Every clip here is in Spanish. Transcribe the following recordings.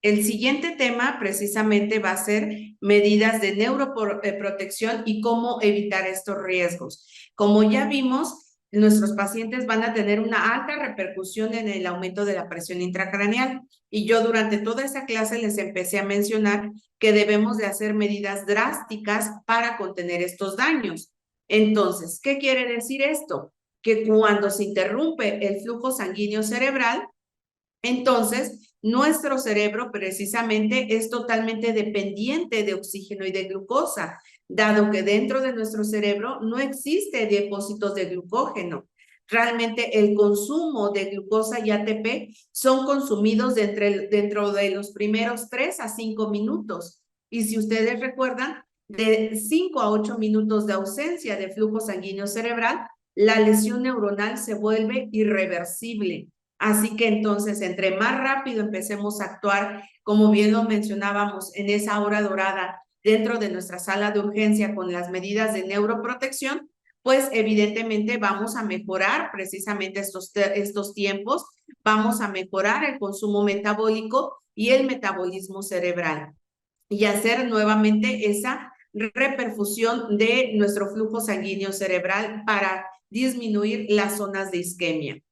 El siguiente tema precisamente va a ser medidas de neuroprotección y cómo evitar estos riesgos. Como ya vimos, nuestros pacientes van a tener una alta repercusión en el aumento de la presión intracraneal. Y yo durante toda esa clase les empecé a mencionar que debemos de hacer medidas drásticas para contener estos daños. Entonces, ¿qué quiere decir esto? Que cuando se interrumpe el flujo sanguíneo cerebral, entonces, nuestro cerebro precisamente es totalmente dependiente de oxígeno y de glucosa, dado que dentro de nuestro cerebro no existe depósitos de glucógeno. Realmente el consumo de glucosa y ATP son consumidos dentro de los primeros 3 a 5 minutos. Y si ustedes recuerdan, de 5 a 8 minutos de ausencia de flujo sanguíneo cerebral, la lesión neuronal se vuelve irreversible. Así que entonces, entre más rápido empecemos a actuar, como bien lo mencionábamos en esa hora dorada, dentro de nuestra sala de urgencia con las medidas de neuroprotección, pues evidentemente vamos a mejorar precisamente estos tiempos, vamos a mejorar el consumo metabólico y el metabolismo cerebral y hacer nuevamente esa reperfusión de nuestro flujo sanguíneo cerebral para disminuir las zonas de isquemia.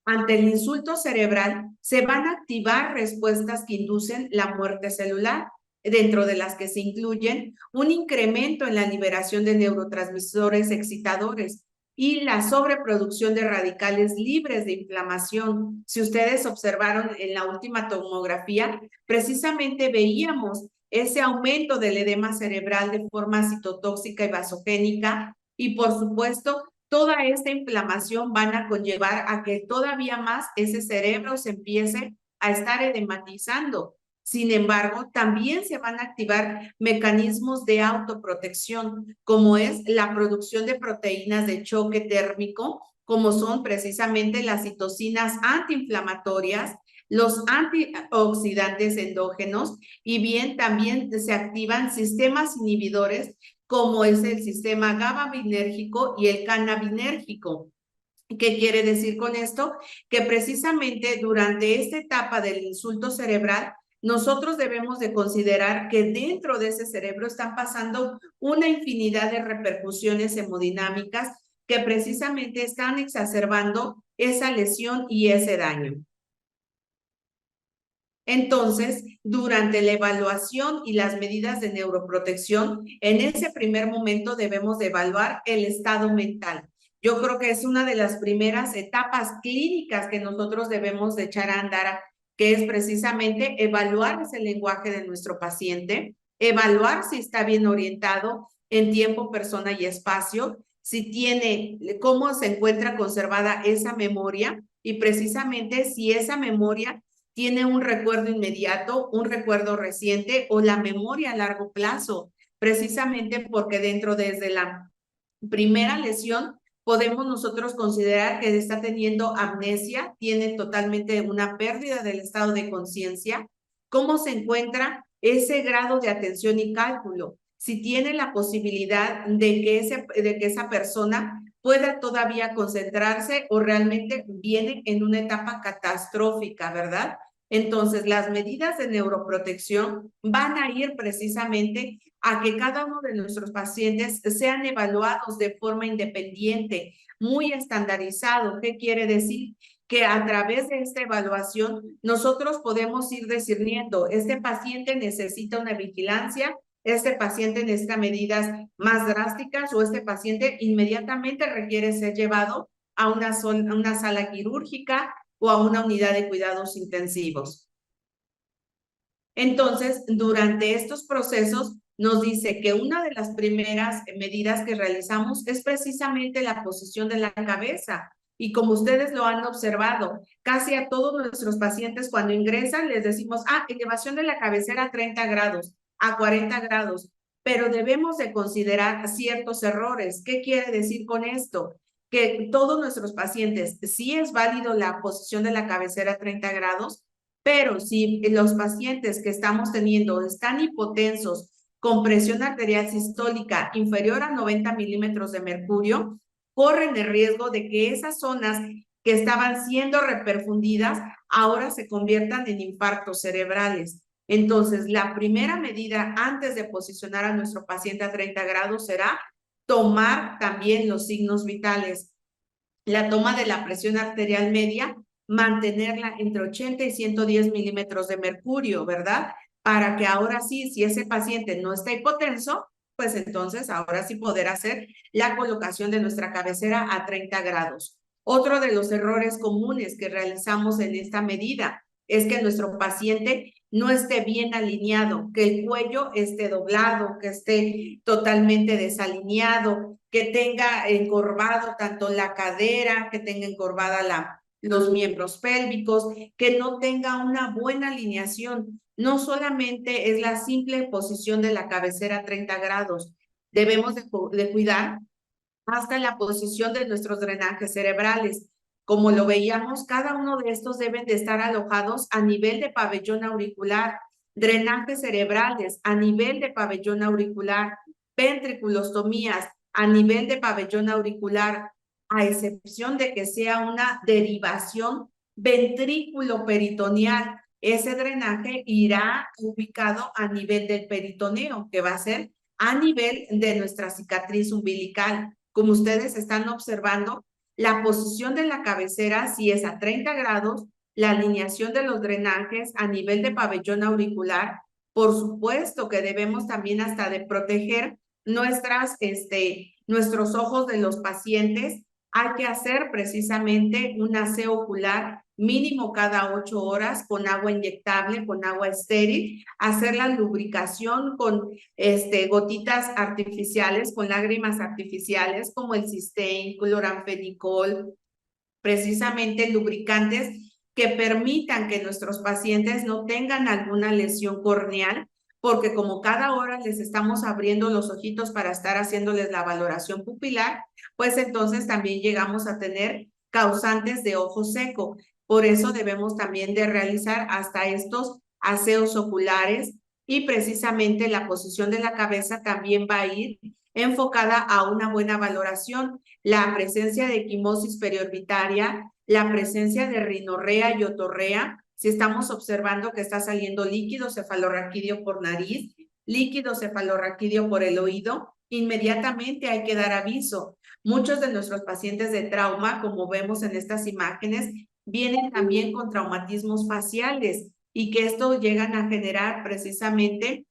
Ante el insulto cerebral, se van a activar respuestas que inducen la muerte celular, dentro de las que se incluyen un incremento en la liberación de neurotransmisores excitadores y la sobreproducción de radicales libres de inflamación. Si ustedes observaron en la última tomografía, precisamente veíamos ese aumento del edema cerebral de forma citotóxica y vasogénica y, por supuesto, toda esta inflamación van a conllevar a que todavía más ese cerebro se empiece a estar edematizando. Sin embargo, también se van a activar mecanismos de autoprotección, como es la producción de proteínas de choque térmico, como son precisamente las citocinas antiinflamatorias, los antioxidantes endógenos y bien también se activan sistemas inhibidores como es el sistema GABAinérgico y el cannabinérgico. ¿Qué quiere decir con esto? Que precisamente durante esta etapa del insulto cerebral, nosotros debemos de considerar que dentro de ese cerebro están pasando una infinidad de repercusiones hemodinámicas que precisamente están exacerbando esa lesión y ese daño. Entonces, durante la evaluación y las medidas de neuroprotección, en ese primer momento debemos de evaluar el estado mental. Yo creo que es una de las primeras etapas clínicas que nosotros debemos de echar a andar, que es precisamente evaluar ese lenguaje de nuestro paciente, evaluar si está bien orientado en tiempo, persona y espacio, si tiene, cómo se encuentra conservada esa memoria y precisamente si esa memoria tiene un recuerdo inmediato, un recuerdo reciente o la memoria a largo plazo, precisamente porque dentro desde la primera lesión podemos nosotros considerar que está teniendo amnesia, tiene totalmente una pérdida del estado de conciencia, cómo se encuentra ese grado de atención y cálculo, si tiene la posibilidad de que esa persona pueda todavía concentrarse o realmente viene en una etapa catastrófica, ¿verdad? Entonces, las medidas de neuroprotección van a ir precisamente a que cada uno de nuestros pacientes sean evaluados de forma independiente, muy estandarizado. ¿Qué quiere decir? Que a través de esta evaluación nosotros podemos ir discerniendo, este paciente necesita una vigilancia, este paciente necesita medidas más drásticas o este paciente inmediatamente requiere ser llevado a una sala quirúrgica o a una unidad de cuidados intensivos. Entonces, durante estos procesos, nos dice que una de las primeras medidas que realizamos es precisamente la posición de la cabeza. Y como ustedes lo han observado, casi a todos nuestros pacientes cuando ingresan les decimos, elevación de la cabecera a 30 grados, a 40 grados, pero debemos de considerar ciertos errores. ¿Qué quiere decir con esto? Que todos nuestros pacientes, sí es válido la posición de la cabecera a 30 grados, pero si los pacientes que estamos teniendo están hipotensos con presión arterial sistólica inferior a 90 milímetros de mercurio, corren el riesgo de que esas zonas que estaban siendo reperfundidas ahora se conviertan en infartos cerebrales. Entonces, la primera medida antes de posicionar a nuestro paciente a 30 grados será tomar también los signos vitales. La toma de la presión arterial media, mantenerla entre 80 y 110 milímetros de mercurio, ¿verdad? Para que ahora sí, si ese paciente no está hipotenso, pues entonces ahora sí poder hacer la colocación de nuestra cabecera a 30 grados. Otro de los errores comunes que realizamos en esta medida es que nuestro paciente no esté bien alineado, que el cuello esté doblado, que esté totalmente desalineado, que tenga encorvado tanto la cadera, que tenga encorvada los miembros pélvicos, que no tenga una buena alineación. No solamente es la simple posición de la cabecera a 30 grados, debemos de cuidar hasta la posición de nuestros drenajes cerebrales. Como lo veíamos, cada uno de estos deben de estar alojados a nivel de pabellón auricular, drenajes cerebrales a nivel de pabellón auricular, ventriculostomías a nivel de pabellón auricular, a excepción de que sea una derivación ventrículo-peritoneal. Ese drenaje irá ubicado a nivel del peritoneo, que va a ser a nivel de nuestra cicatriz umbilical. Como ustedes están observando, la posición de la cabecera, si es a 30 grados, la alineación de los drenajes a nivel de pabellón auricular, por supuesto que debemos también hasta de proteger nuestros ojos de los pacientes. Hay que hacer precisamente un aseo ocular mínimo cada 8 horas con agua inyectable, con agua estéril, hacer la lubricación con gotitas artificiales, con lágrimas artificiales como el Systane, cloranfenicol, precisamente lubricantes que permitan que nuestros pacientes no tengan alguna lesión corneal, porque como cada hora les estamos abriendo los ojitos para estar haciéndoles la valoración pupilar, pues entonces también llegamos a tener causantes de ojo seco. Por eso debemos también de realizar hasta estos aseos oculares y precisamente la posición de la cabeza también va a ir enfocada a una buena valoración. La presencia de equimosis periorbitaria, la presencia de rinorrea y otorrea, si estamos observando que está saliendo líquido cefalorraquídeo por nariz, líquido cefalorraquídeo por el oído, inmediatamente hay que dar aviso. Muchos de nuestros pacientes de trauma, como vemos en estas imágenes, vienen también con traumatismos faciales y que esto llegan a generar precisamente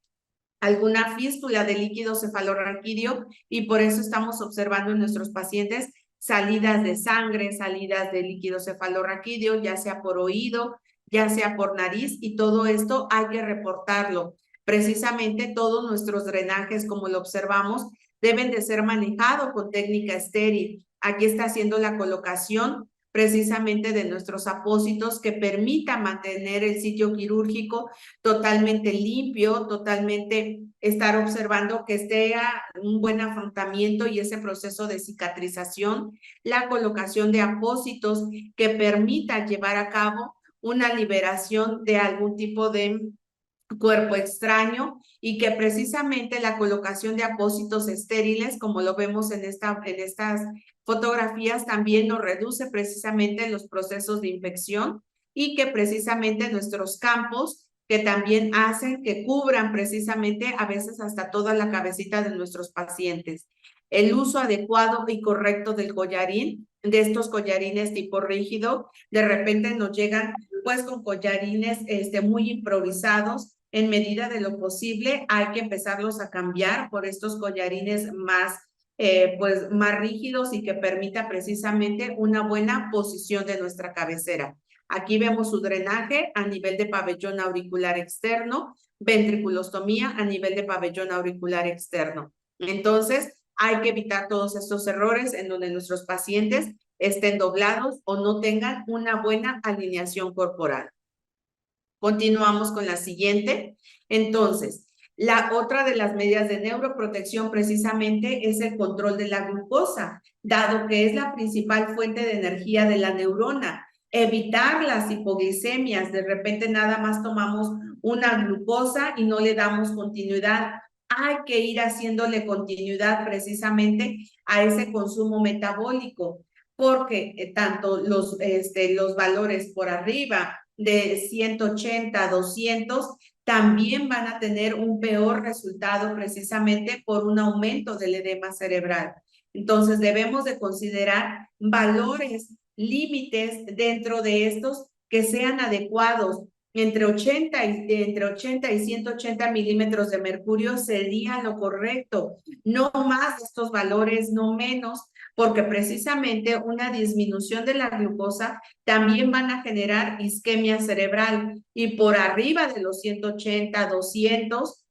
alguna fístula de líquido cefalorraquídeo y por eso estamos observando en nuestros pacientes salidas de sangre, salidas de líquido cefalorraquídeo, ya sea por oído, ya sea por nariz, y todo esto hay que reportarlo. Precisamente todos nuestros drenajes, como lo observamos, deben de ser manejados con técnica estéril. Aquí está haciendo la colocación precisamente de nuestros apósitos que permita mantener el sitio quirúrgico totalmente limpio, totalmente estar observando que esté un buen afrontamiento y ese proceso de cicatrización, la colocación de apósitos que permita llevar a cabo una liberación de algún tipo de cuerpo extraño y que precisamente la colocación de apósitos estériles, como lo vemos en estas fotografías, también nos reduce precisamente los procesos de infección y que precisamente nuestros campos que también hacen que cubran precisamente a veces hasta toda la cabecita de nuestros pacientes. El uso adecuado y correcto del collarín, de estos collarines tipo rígido, de repente nos llegan pues con collarines muy improvisados. En medida de lo posible hay que empezarlos a cambiar por estos collarines más pues más rígidos y que permita precisamente una buena posición de nuestra cabecera. Aquí vemos su drenaje a nivel de pabellón auricular externo, ventriculostomía a nivel de pabellón auricular externo. Entonces, hay que evitar todos estos errores en donde nuestros pacientes estén doblados o no tengan una buena alineación corporal. Continuamos con la siguiente. Entonces, la otra de las medidas de neuroprotección precisamente es el control de la glucosa, dado que es la principal fuente de energía de la neurona. Evitar las hipoglicemias, de repente nada más tomamos una glucosa y no le damos continuidad. Hay que ir haciéndole continuidad precisamente a ese consumo metabólico, porque tanto los valores por arriba de 180 a 200 también van a tener un peor resultado precisamente por un aumento del edema cerebral. Entonces debemos de considerar valores, límites dentro de estos que sean adecuados. Entre 80 y 180 milímetros de mercurio sería lo correcto. No más de estos valores, no menos, porque precisamente una disminución de la glucosa también van a generar isquemia cerebral y por arriba de los 180, 200,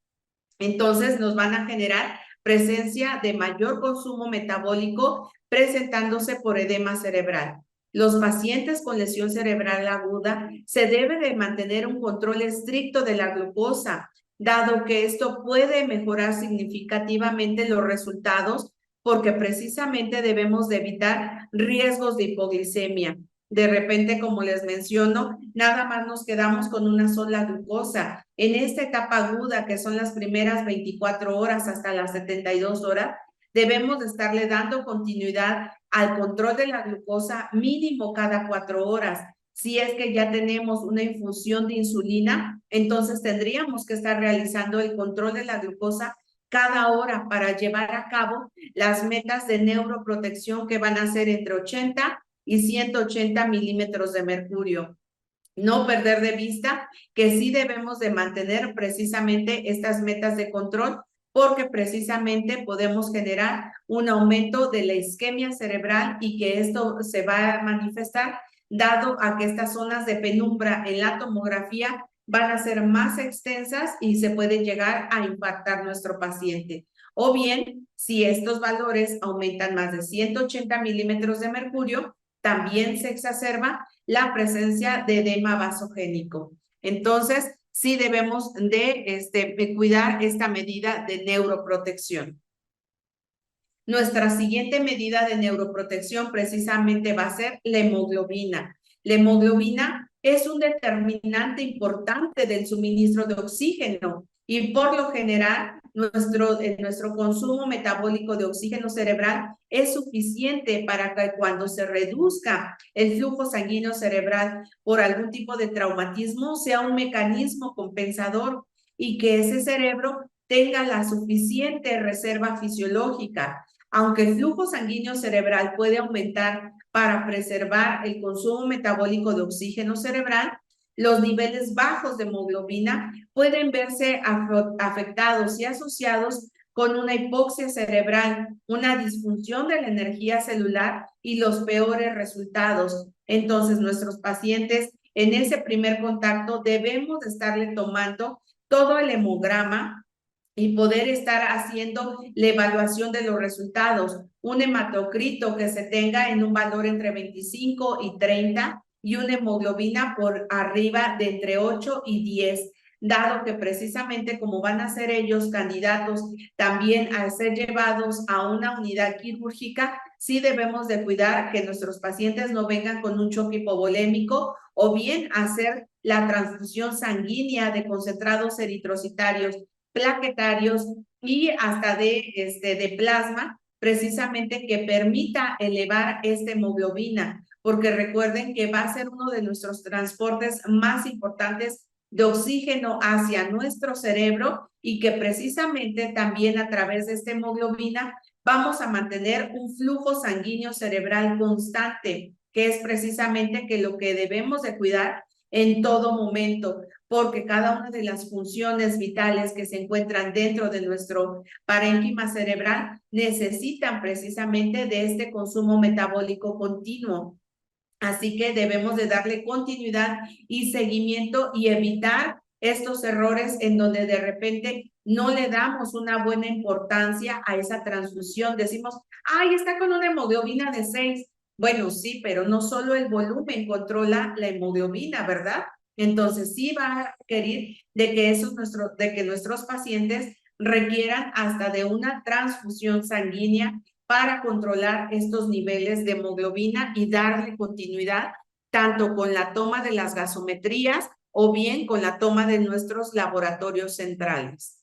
entonces nos van a generar presencia de mayor consumo metabólico presentándose por edema cerebral. Los pacientes con lesión cerebral aguda se debe de mantener un control estricto de la glucosa, dado que esto puede mejorar significativamente los resultados porque precisamente debemos de evitar riesgos de hipoglicemia. De repente, como les menciono, nada más nos quedamos con una sola glucosa. En esta etapa aguda, que son las primeras 24 horas hasta las 72 horas, debemos de estarle dando continuidad al control de la glucosa mínimo cada 4 horas. Si es que ya tenemos una infusión de insulina, entonces tendríamos que estar realizando el control de la glucosa cada hora para llevar a cabo las metas de neuroprotección que van a ser entre 80 y 180 milímetros de mercurio. No perder de vista que sí debemos de mantener precisamente estas metas de control porque precisamente podemos generar un aumento de la isquemia cerebral y que esto se va a manifestar dado a que estas zonas de penumbra en la tomografía van a ser más extensas y se puede llegar a impactar nuestro paciente. O bien, si estos valores aumentan más de 180 milímetros de mercurio, también se exacerba la presencia de edema vasogénico. Entonces, sí debemos de cuidar esta medida de neuroprotección. Nuestra siguiente medida de neuroprotección precisamente va a ser la hemoglobina. La hemoglobina es un determinante importante del suministro de oxígeno y por lo general nuestro consumo metabólico de oxígeno cerebral es suficiente para que cuando se reduzca el flujo sanguíneo cerebral por algún tipo de traumatismo sea un mecanismo compensador y que ese cerebro tenga la suficiente reserva fisiológica. Aunque el flujo sanguíneo cerebral puede aumentar para preservar el consumo metabólico de oxígeno cerebral, los niveles bajos de hemoglobina pueden verse afectados y asociados con una hipoxia cerebral, una disfunción de la energía celular y los peores resultados. Entonces, nuestros pacientes en ese primer contacto debemos estarle tomando todo el hemograma y poder estar haciendo la evaluación de los resultados. Un hematocrito que se tenga en un valor entre 25 y 30 y una hemoglobina por arriba de entre 8 y 10, dado que precisamente como van a ser ellos candidatos también a ser llevados a una unidad quirúrgica, sí debemos de cuidar que nuestros pacientes no vengan con un choque hipovolémico o bien hacer la transfusión sanguínea de concentrados eritrocitarios, plaquetarios y hasta de plasma, precisamente que permita elevar esta hemoglobina, porque recuerden que va a ser uno de nuestros transportes más importantes de oxígeno hacia nuestro cerebro y que precisamente también a través de esta hemoglobina vamos a mantener un flujo sanguíneo cerebral constante, que es precisamente que lo que debemos de cuidar en todo momento, porque cada una de las funciones vitales que se encuentran dentro de nuestro parénquima cerebral necesitan precisamente de este consumo metabólico continuo. Así que debemos de darle continuidad y seguimiento y evitar estos errores en donde de repente no le damos una buena importancia a esa transfusión. Decimos, ay, está con una hemoglobina de 6. Bueno, sí, pero no solo el volumen controla la hemoglobina, ¿verdad? Entonces sí va a requerir de que nuestros pacientes requieran hasta de una transfusión sanguínea para controlar estos niveles de hemoglobina y darle continuidad tanto con la toma de las gasometrías o bien con la toma de nuestros laboratorios centrales.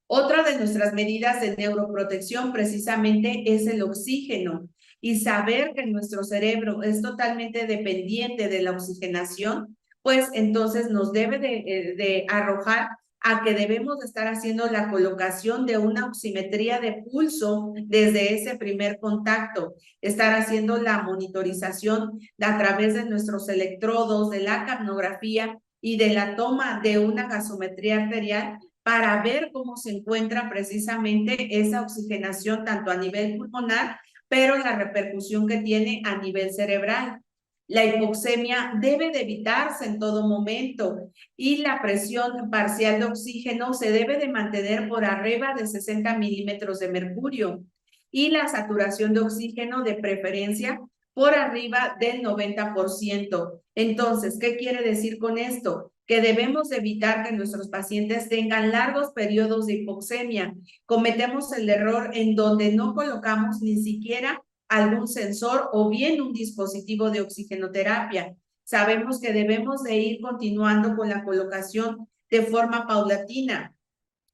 Otra de nuestras medidas de neuroprotección precisamente es el oxígeno y saber que nuestro cerebro es totalmente dependiente de la oxigenación pues entonces nos debe de arrojar a que debemos de estar haciendo la colocación de una oximetría de pulso desde ese primer contacto, estar haciendo la monitorización a través de nuestros electrodos, de la capnografía y de la toma de una gasometría arterial para ver cómo se encuentra precisamente esa oxigenación tanto a nivel pulmonar, pero la repercusión que tiene a nivel cerebral. La hipoxemia debe de evitarse en todo momento y la presión parcial de oxígeno se debe de mantener por arriba de 60 milímetros de mercurio y la saturación de oxígeno de preferencia por arriba del 90%. Entonces, ¿qué quiere decir con esto? Que debemos evitar que nuestros pacientes tengan largos periodos de hipoxemia. Cometemos el error en donde no colocamos ni siquiera algún sensor o bien un dispositivo de oxigenoterapia. Sabemos que debemos de ir continuando con la colocación de forma paulatina.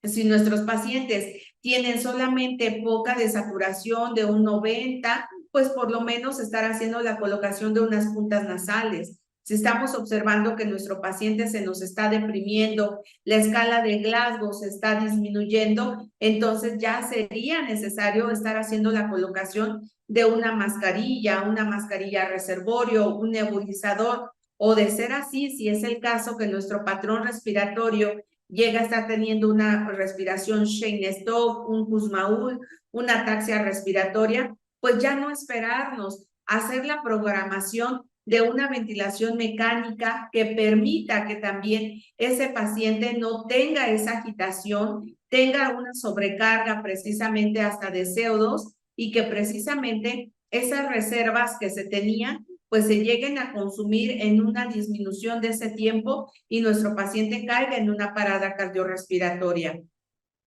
Si nuestros pacientes tienen solamente poca desaturación de un 90, pues por lo menos estar haciendo la colocación de unas puntas nasales. Si estamos observando que nuestro paciente se nos está deprimiendo, la escala de Glasgow se está disminuyendo, entonces ya sería necesario estar haciendo la colocación de una mascarilla reservorio, un nebulizador, o de ser así, si es el caso que nuestro patrón respiratorio llega a estar teniendo una respiración Cheyne-Stokes, un Kussmaul, una ataxia respiratoria, pues ya no esperarnos, hacer la programación de una ventilación mecánica que permita que también ese paciente no tenga esa agitación, tenga una sobrecarga precisamente hasta de CO2 y que precisamente esas reservas que se tenían pues se lleguen a consumir en una disminución de ese tiempo y nuestro paciente caiga en una parada cardiorrespiratoria.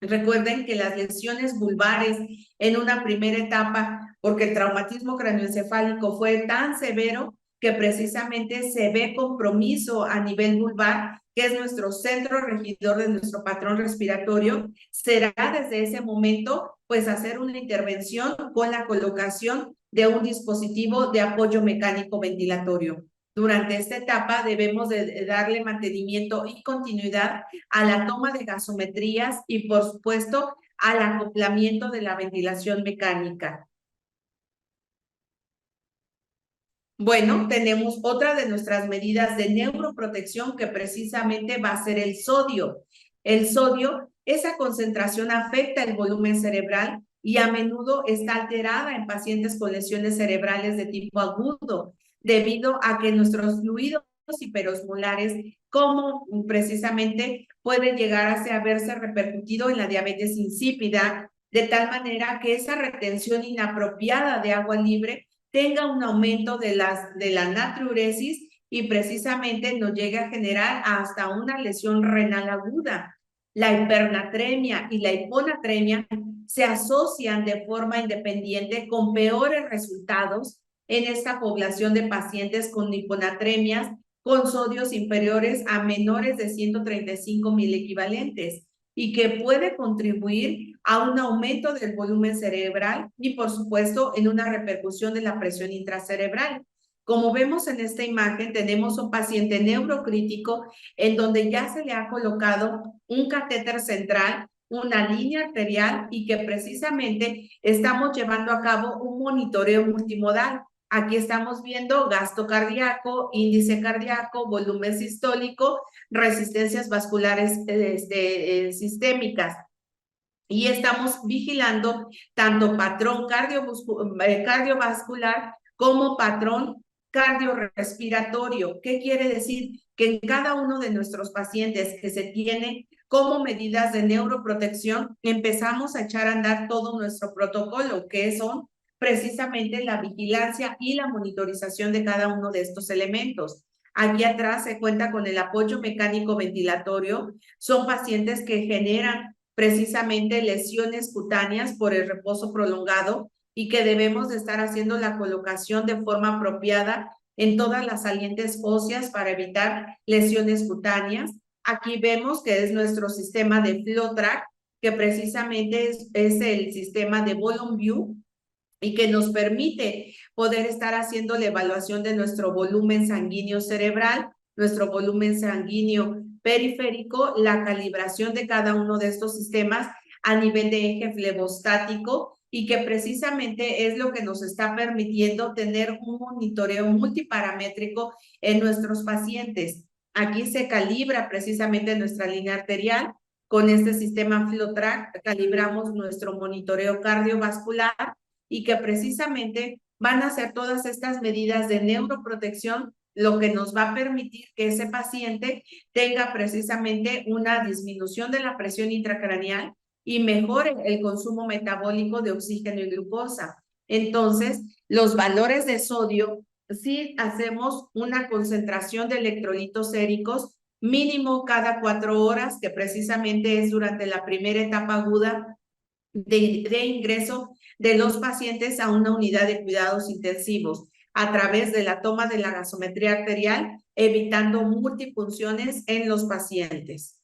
Recuerden que las lesiones vulvares en una primera etapa, porque el traumatismo craneoencefálico fue tan severo que precisamente se ve compromiso a nivel vulvar, que es nuestro centro regidor de nuestro patrón respiratorio, será desde ese momento pues hacer una intervención con la colocación de un dispositivo de apoyo mecánico ventilatorio. Durante esta etapa debemos de darle mantenimiento y continuidad a la toma de gasometrías y, por supuesto, al acoplamiento de la ventilación mecánica. Bueno, tenemos otra de nuestras medidas de neuroprotección que precisamente va a ser el sodio. El sodio, esa concentración afecta el volumen cerebral y a menudo está alterada en pacientes con lesiones cerebrales de tipo agudo, debido a que nuestros fluidos hiperosmolares, como precisamente puede llegar a verse repercutido en la diabetes insípida, de tal manera que esa retención inapropiada de agua libre tenga un aumento de la natriuresis y precisamente nos llegue a generar hasta una lesión renal aguda. La hipernatremia y la hiponatremia se asocian de forma independiente con peores resultados en esta población de pacientes con hiponatremias con sodios inferiores a menores de 135 milequivalentes y que puede contribuir a un aumento del volumen cerebral y, por supuesto, en una repercusión de la presión intracerebral. Como vemos en esta imagen, tenemos un paciente neurocrítico en donde ya se le ha colocado un catéter central, una línea arterial y que precisamente estamos llevando a cabo un monitoreo multimodal. Aquí estamos viendo gasto cardíaco, índice cardíaco, volumen sistólico, resistencias vasculares sistémicas. Y estamos vigilando tanto patrón cardiovascular como patrón cardiorrespiratorio. ¿Qué quiere decir? Que en cada uno de nuestros pacientes que se tiene como medidas de neuroprotección, empezamos a echar a andar todo nuestro protocolo, que son precisamente la vigilancia y la monitorización de cada uno de estos elementos. Aquí atrás se cuenta con el apoyo mecánico ventilatorio. Son pacientes que generan precisamente lesiones cutáneas por el reposo prolongado y que debemos de estar haciendo la colocación de forma apropiada en todas las salientes óseas para evitar lesiones cutáneas. Aquí vemos que es nuestro sistema de FlowTrack, que precisamente es el sistema de Volume View y que nos permite poder estar haciendo la evaluación de nuestro volumen sanguíneo cerebral, nuestro volumen sanguíneo periférico, la calibración de cada uno de estos sistemas a nivel de eje flebostático, y que precisamente es lo que nos está permitiendo tener un monitoreo multiparamétrico en nuestros pacientes. Aquí se calibra precisamente nuestra línea arterial. Con este sistema FloTrack calibramos nuestro monitoreo cardiovascular, y que precisamente van a ser todas estas medidas de neuroprotección lo que nos va a permitir que ese paciente tenga precisamente una disminución de la presión intracraneal y mejore el consumo metabólico de oxígeno y glucosa. Entonces, los valores de sodio, si hacemos una concentración de electrolitos séricos mínimo cada 4 horas, que precisamente es durante la primera etapa aguda de ingreso de los pacientes a una unidad de cuidados intensivos, a través de la toma de la gasometría arterial, evitando multifunciones en los pacientes.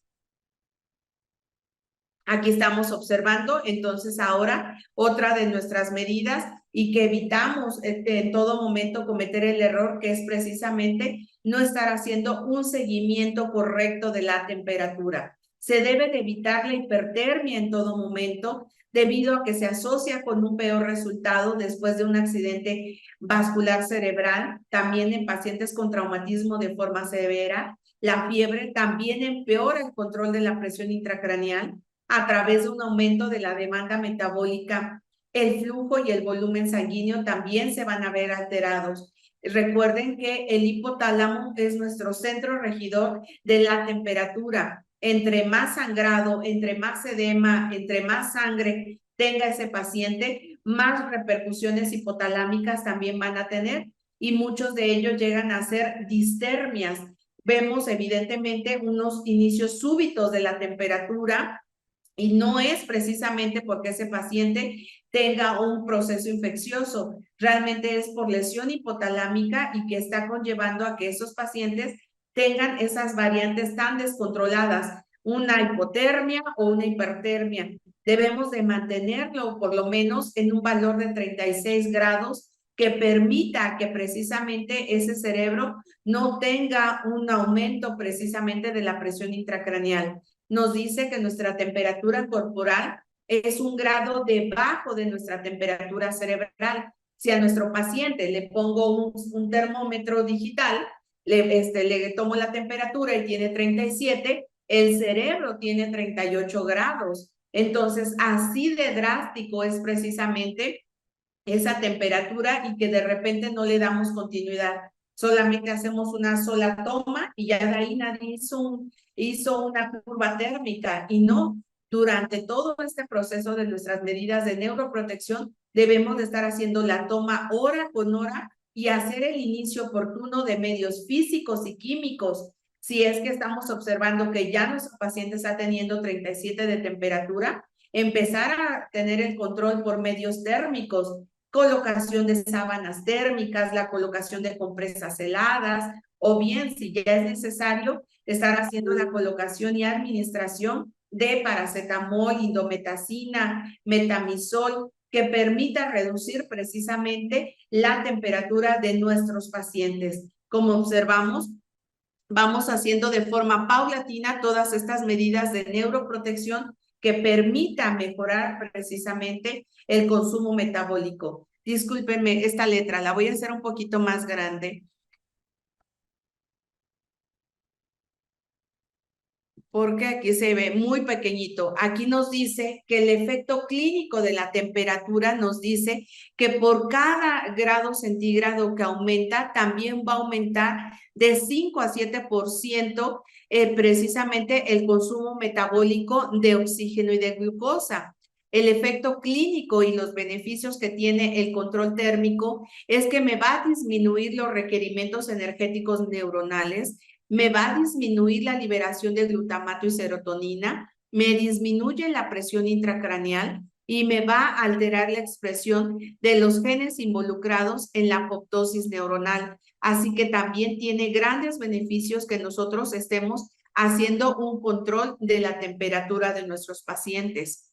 Aquí estamos observando entonces ahora otra de nuestras medidas, y que evitamos en todo momento cometer el error, que es precisamente no estar haciendo un seguimiento correcto de la temperatura. Se debe de evitar la hipertermia en todo momento, debido a que se asocia con un peor resultado después de un accidente vascular cerebral, también en pacientes con traumatismo de forma severa. La fiebre también empeora el control de la presión intracraneal a través de un aumento de la demanda metabólica. El flujo y el volumen sanguíneo también se van a ver alterados. Recuerden que el hipotálamo es nuestro centro regidor de la temperatura. Entre más sangrado, entre más edema, entre más sangre tenga ese paciente, más repercusiones hipotalámicas también van a tener, y muchos de ellos llegan a ser distermias. Vemos evidentemente unos inicios súbitos de la temperatura, y no es precisamente porque ese paciente tenga un proceso infeccioso, realmente es por lesión hipotalámica, y que está conllevando a que esos pacientes tengan esas variantes tan descontroladas, una hipotermia o una hipertermia. Debemos de mantenerlo por lo menos en un valor de 36 grados, que permita que precisamente ese cerebro no tenga un aumento precisamente de la presión intracraneal. Nos dice que nuestra temperatura corporal es un grado debajo de nuestra temperatura cerebral. Si a nuestro paciente le pongo un termómetro digital, le tomo la temperatura y tiene 37, el cerebro tiene 38 grados. Entonces, así de drástico es precisamente esa temperatura, y que de repente no le damos continuidad. Solamente hacemos una sola toma y ya de ahí nadie hizo una curva térmica, y no. Durante todo este proceso de nuestras medidas de neuroprotección debemos de estar haciendo la toma hora con hora y hacer el inicio oportuno de medios físicos y químicos. Si es que estamos observando que ya nuestro paciente está teniendo 37 de temperatura, empezar a tener el control por medios térmicos, colocación de sábanas térmicas, la colocación de compresas heladas, o bien, si ya es necesario, estar haciendo la colocación y administración de paracetamol, indometacina, metamizol, que permita reducir precisamente la temperatura de nuestros pacientes. Como observamos, vamos haciendo de forma paulatina todas estas medidas de neuroprotección que permitan mejorar precisamente el consumo metabólico. Discúlpenme, esta letra la voy a hacer un poquito más grande, porque aquí se ve muy pequeñito. Aquí nos dice que el efecto clínico de la temperatura nos dice que por cada grado centígrado que aumenta, también va a aumentar de 5 a 7% precisamente el consumo metabólico de oxígeno y de glucosa. El efecto clínico y los beneficios que tiene el control térmico es que me va a disminuir los requerimientos energéticos neuronales, me va a disminuir la liberación de glutamato y serotonina, me disminuye la presión intracraneal y me va a alterar la expresión de los genes involucrados en la apoptosis neuronal. Así que también tiene grandes beneficios que nosotros estemos haciendo un control de la temperatura de nuestros pacientes.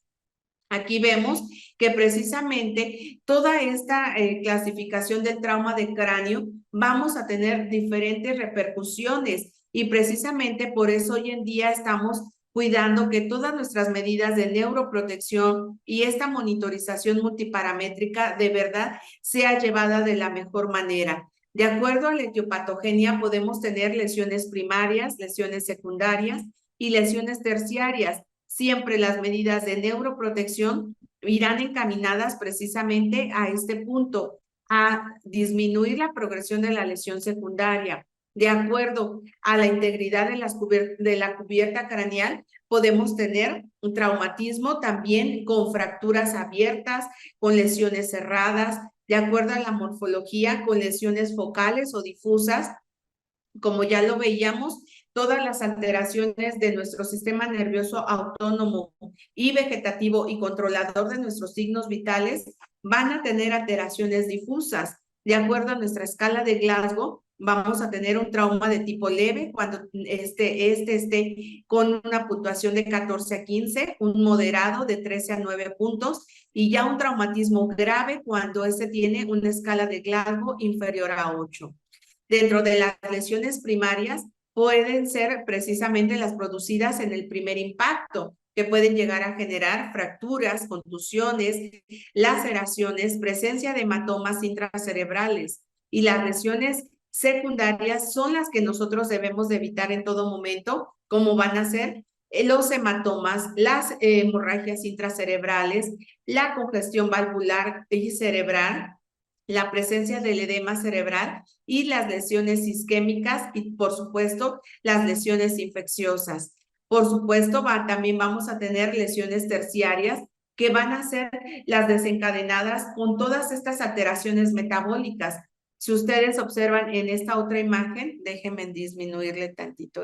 Aquí vemos que precisamente toda esta clasificación del trauma de cráneo vamos a tener diferentes repercusiones y precisamente por eso hoy en día estamos cuidando que todas nuestras medidas de neuroprotección y esta monitorización multiparamétrica de verdad sea llevada de la mejor manera. De acuerdo a la etiopatogenia podemos tener lesiones primarias, lesiones secundarias y lesiones terciarias. Siempre las medidas de neuroprotección irán encaminadas precisamente a este punto, a disminuir la progresión de la lesión secundaria. De acuerdo a la integridad de la cubierta craneal, podemos tener un traumatismo también con fracturas abiertas, con lesiones cerradas, de acuerdo a la morfología, con lesiones focales o difusas, como ya lo veíamos, todas las alteraciones de nuestro sistema nervioso autónomo y vegetativo y controlador de nuestros signos vitales van a tener alteraciones difusas. De acuerdo a nuestra escala de Glasgow, vamos a tener un trauma de tipo leve cuando esté con una puntuación de 14 a 15, un moderado de 13 a 9 puntos y ya un traumatismo grave cuando tiene una escala de Glasgow inferior a 8. Dentro de las lesiones primarias pueden ser precisamente las producidas en el primer impacto, que pueden llegar a generar fracturas, contusiones, laceraciones, presencia de hematomas intracerebrales. Y las lesiones secundarias son las que nosotros debemos de evitar en todo momento, como van a ser los hematomas, las hemorragias intracerebrales, la congestión valvular y cerebral, la presencia del edema cerebral y las lesiones isquémicas y, por supuesto, las lesiones infecciosas. Por supuesto, también vamos a tener lesiones terciarias que van a ser las desencadenadas con todas estas alteraciones metabólicas. Si ustedes observan en esta otra imagen, déjenme disminuirle tantito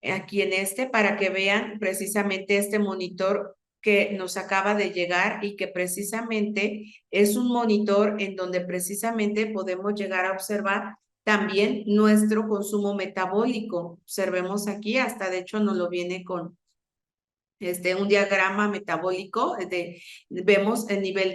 aquí en para que vean precisamente este monitor que nos acaba de llegar y que precisamente es un monitor en donde precisamente podemos llegar a observar también nuestro consumo metabólico. Observemos aquí, hasta de hecho nos lo viene con un diagrama metabólico, vemos el nivel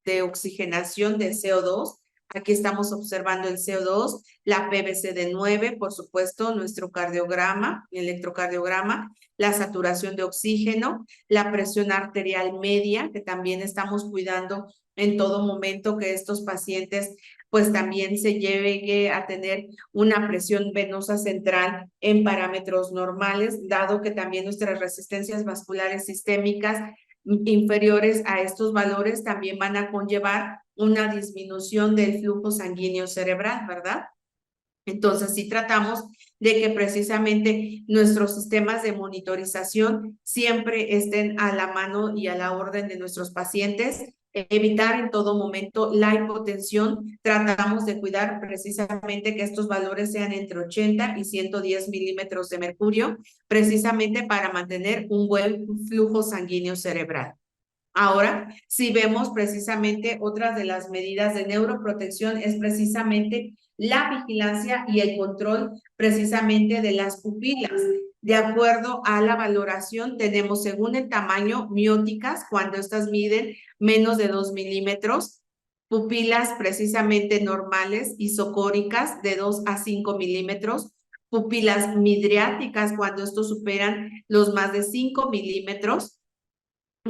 de oxigenación del CO2. Aquí estamos observando el CO2, la PVC de 9, por supuesto, nuestro cardiograma, electrocardiograma, la saturación de oxígeno, la presión arterial media, que también estamos cuidando en todo momento que estos pacientes pues también se llegue a tener una presión venosa central en parámetros normales, dado que también nuestras resistencias vasculares sistémicas inferiores a estos valores también van a conllevar una disminución del flujo sanguíneo cerebral, ¿verdad? Entonces, sí tratamos de que precisamente nuestros sistemas de monitorización siempre estén a la mano y a la orden de nuestros pacientes, evitar en todo momento la hipotensión. Tratamos de cuidar precisamente que estos valores sean entre 80 y 110 milímetros de mercurio, precisamente para mantener un buen flujo sanguíneo cerebral. Ahora, si vemos precisamente otras de las medidas de neuroprotección es precisamente la vigilancia y el control precisamente de las pupilas. De acuerdo a la valoración, tenemos según el tamaño mióticas, cuando estas miden menos de 2 milímetros, pupilas precisamente normales isocóricas de 2 a 5 milímetros, pupilas midriáticas cuando estos superan los más de 5 milímetros,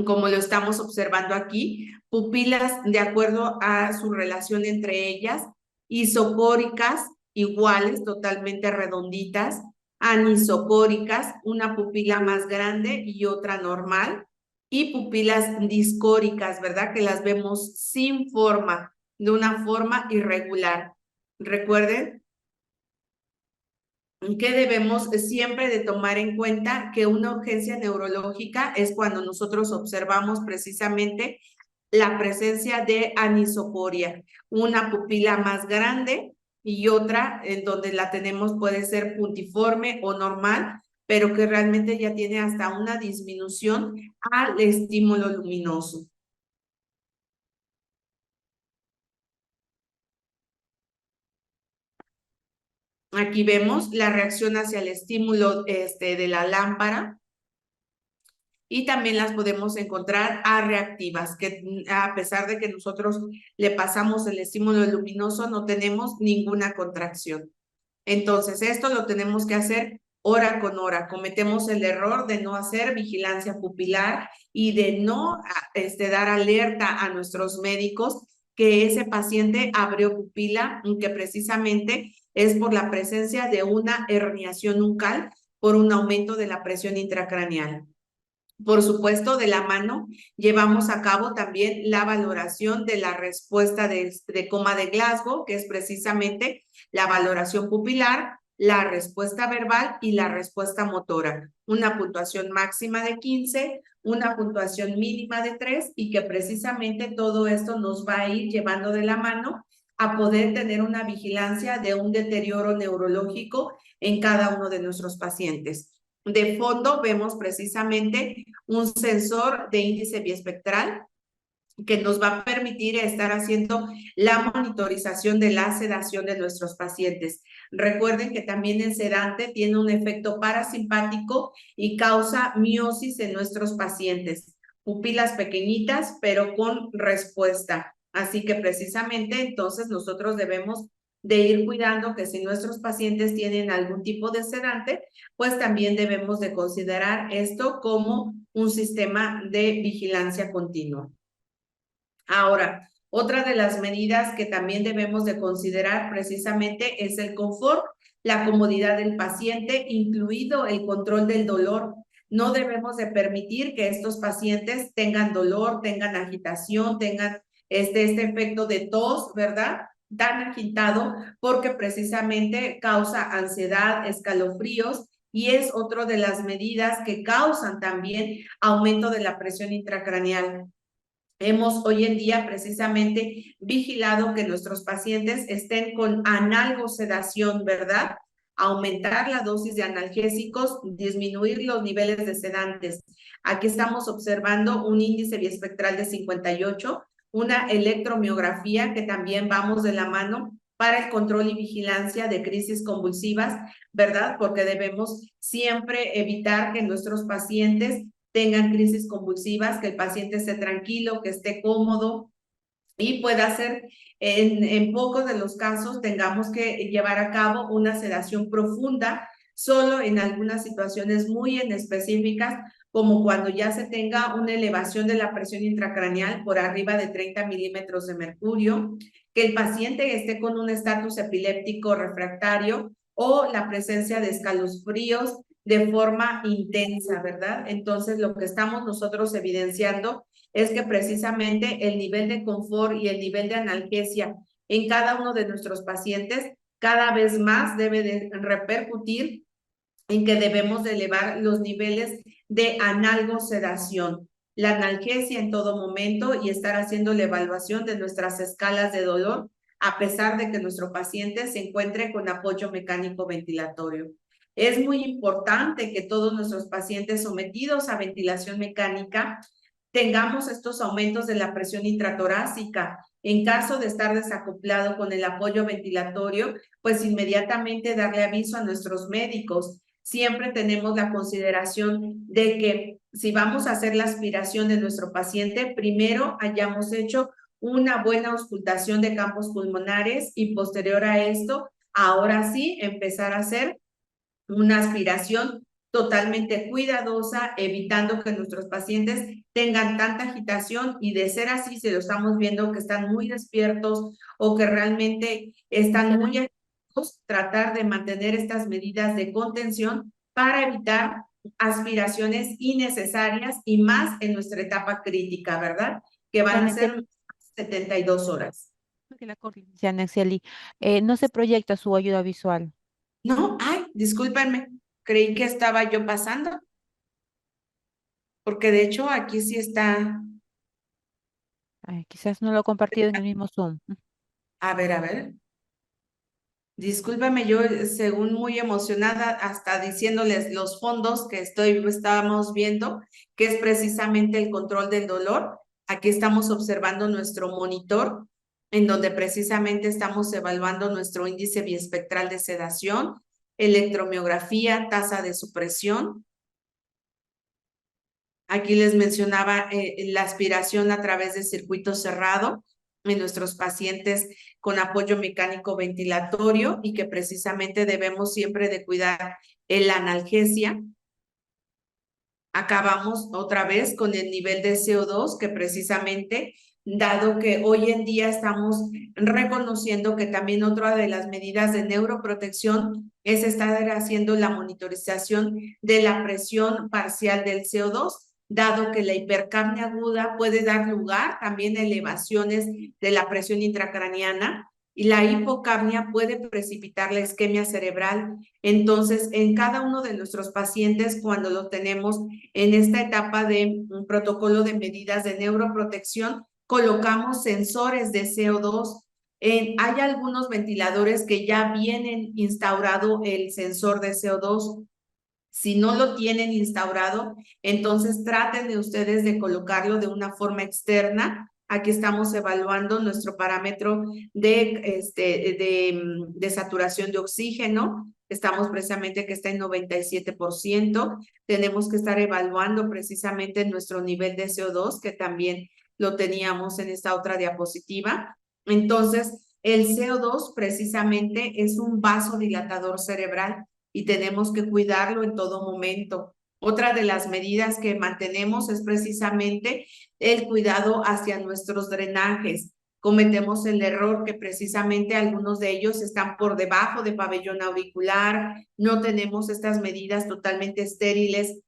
como lo estamos observando aquí, pupilas de acuerdo a su relación entre ellas, isocóricas iguales, totalmente redonditas, anisocóricas, una pupila más grande y otra normal, y pupilas discóricas, ¿verdad? Que las vemos sin forma, de una forma irregular. Recuerden que debemos siempre de tomar en cuenta que una urgencia neurológica es cuando nosotros observamos precisamente la presencia de anisocoria, una pupila más grande y otra en donde la tenemos puede ser puntiforme o normal, pero que realmente ya tiene hasta una disminución al estímulo luminoso. Aquí vemos la reacción hacia el estímulo de la lámpara. y también las podemos encontrar reactivas, que a pesar de que nosotros le pasamos el estímulo luminoso, no tenemos ninguna contracción. Entonces, esto lo tenemos que hacer hora con hora. Cometemos el error de no hacer vigilancia pupilar y de no dar alerta a nuestros médicos que ese paciente abrió pupila, que precisamente es por la presencia de una herniación nucal por un aumento de la presión intracraneal. Por supuesto, de la mano llevamos a cabo también la valoración de la respuesta de coma de Glasgow, que es precisamente la valoración pupilar, la respuesta verbal y la respuesta motora. Una puntuación máxima de 15, una puntuación mínima de 3 y que precisamente todo esto nos va a ir llevando de la mano a poder tener una vigilancia de un deterioro neurológico en cada uno de nuestros pacientes. De fondo vemos precisamente un sensor de índice biespectral que nos va a permitir estar haciendo la monitorización de la sedación de nuestros pacientes. Recuerden que también el sedante tiene un efecto parasimpático y causa miosis en nuestros pacientes. Pupilas pequeñitas, pero con respuesta. Así que precisamente entonces nosotros debemos de ir cuidando que si nuestros pacientes tienen algún tipo de sedante, pues también debemos de considerar esto como un sistema de vigilancia continua. Ahora, otra de las medidas que también debemos de considerar precisamente es el confort, la comodidad del paciente, incluido el control del dolor. No debemos de permitir que estos pacientes tengan dolor, tengan agitación, tengan este efecto de tos, ¿verdad? Tan agitado porque precisamente causa ansiedad, escalofríos y es otra de las medidas que causan también aumento de la presión intracraneal. Hemos hoy en día precisamente vigilado que nuestros pacientes estén con analgosedación, ¿verdad? Aumentar la dosis de analgésicos, disminuir los niveles de sedantes. Aquí estamos observando un índice biespectral de 58, una electromiografía que también vamos de la mano para el control y vigilancia de crisis convulsivas, ¿verdad? Porque debemos siempre evitar que nuestros pacientes tengan crisis convulsivas, que el paciente esté tranquilo, que esté cómodo y pueda ser, en pocos de los casos, tengamos que llevar a cabo una sedación profunda, solo en algunas situaciones muy en específicas, como cuando ya se tenga una elevación de la presión intracraneal por arriba de 30 milímetros de mercurio, que el paciente esté con un estatus epiléptico refractario o la presencia de escalofríos de forma intensa, ¿verdad? Entonces, lo que estamos nosotros evidenciando es que precisamente el nivel de confort y el nivel de analgesia en cada uno de nuestros pacientes cada vez más debe de repercutir en que debemos de elevar los niveles de analgosedación, la analgesia en todo momento y estar haciendo la evaluación de nuestras escalas de dolor a pesar de que nuestro paciente se encuentre con apoyo mecánico ventilatorio. Es muy importante que todos nuestros pacientes sometidos a ventilación mecánica tengamos estos aumentos de la presión intratorácica. En caso de estar desacoplado con el apoyo ventilatorio, pues inmediatamente darle aviso a nuestros médicos. Siempre tenemos la consideración de que si vamos a hacer la aspiración de nuestro paciente, primero hayamos hecho una buena auscultación de campos pulmonares y posterior a esto, ahora sí, empezar a hacer una aspiración totalmente cuidadosa, evitando que nuestros pacientes tengan tanta agitación y de ser así, si lo estamos viendo que están muy despiertos o que realmente están muy agitados, tratar de mantener estas medidas de contención para evitar aspiraciones innecesarias y más en nuestra etapa crítica, ¿verdad? Que van a ser 72 horas. No se proyecta su ayuda visual. No, ay, discúlpenme, creí que estaba yo pasando, porque de hecho aquí sí está. Ay, quizás no lo he compartido en el mismo Zoom. A ver. Discúlpame, yo según muy emocionada, hasta diciéndoles los fondos que estábamos viendo, que es precisamente el control del dolor. Aquí estamos observando nuestro monitor, en donde precisamente estamos evaluando nuestro índice biespectral de sedación, electromiografía, tasa de supresión. Aquí les mencionaba la aspiración a través de circuito cerrado en nuestros pacientes con apoyo mecánico ventilatorio y que precisamente debemos siempre de cuidar la analgesia. Acabamos otra vez con el nivel de CO2 que precisamente, dado que hoy en día estamos reconociendo que también otra de las medidas de neuroprotección es estar haciendo la monitorización de la presión parcial del CO2, dado que la hipercapnia aguda puede dar lugar también a elevaciones de la presión intracraniana y la hipocapnia puede precipitar la isquemia cerebral. Entonces, en cada uno de nuestros pacientes, cuando lo tenemos en esta etapa de un protocolo de medidas de neuroprotección, colocamos sensores de CO2. Hay algunos ventiladores que ya vienen instaurado el sensor de CO2. Si no lo tienen instaurado, entonces traten de ustedes de colocarlo de una forma externa. Aquí estamos evaluando nuestro parámetro de saturación de oxígeno. Estamos precisamente que está en 97%. Tenemos que estar evaluando precisamente nuestro nivel de CO2, que también lo teníamos en esta otra diapositiva. Entonces, el CO2 precisamente es un vasodilatador cerebral y tenemos que cuidarlo en todo momento. Otra de las medidas que mantenemos es precisamente el cuidado hacia nuestros drenajes. Cometemos el error que precisamente algunos de ellos están por debajo de pabellón auricular, no tenemos estas medidas totalmente estériles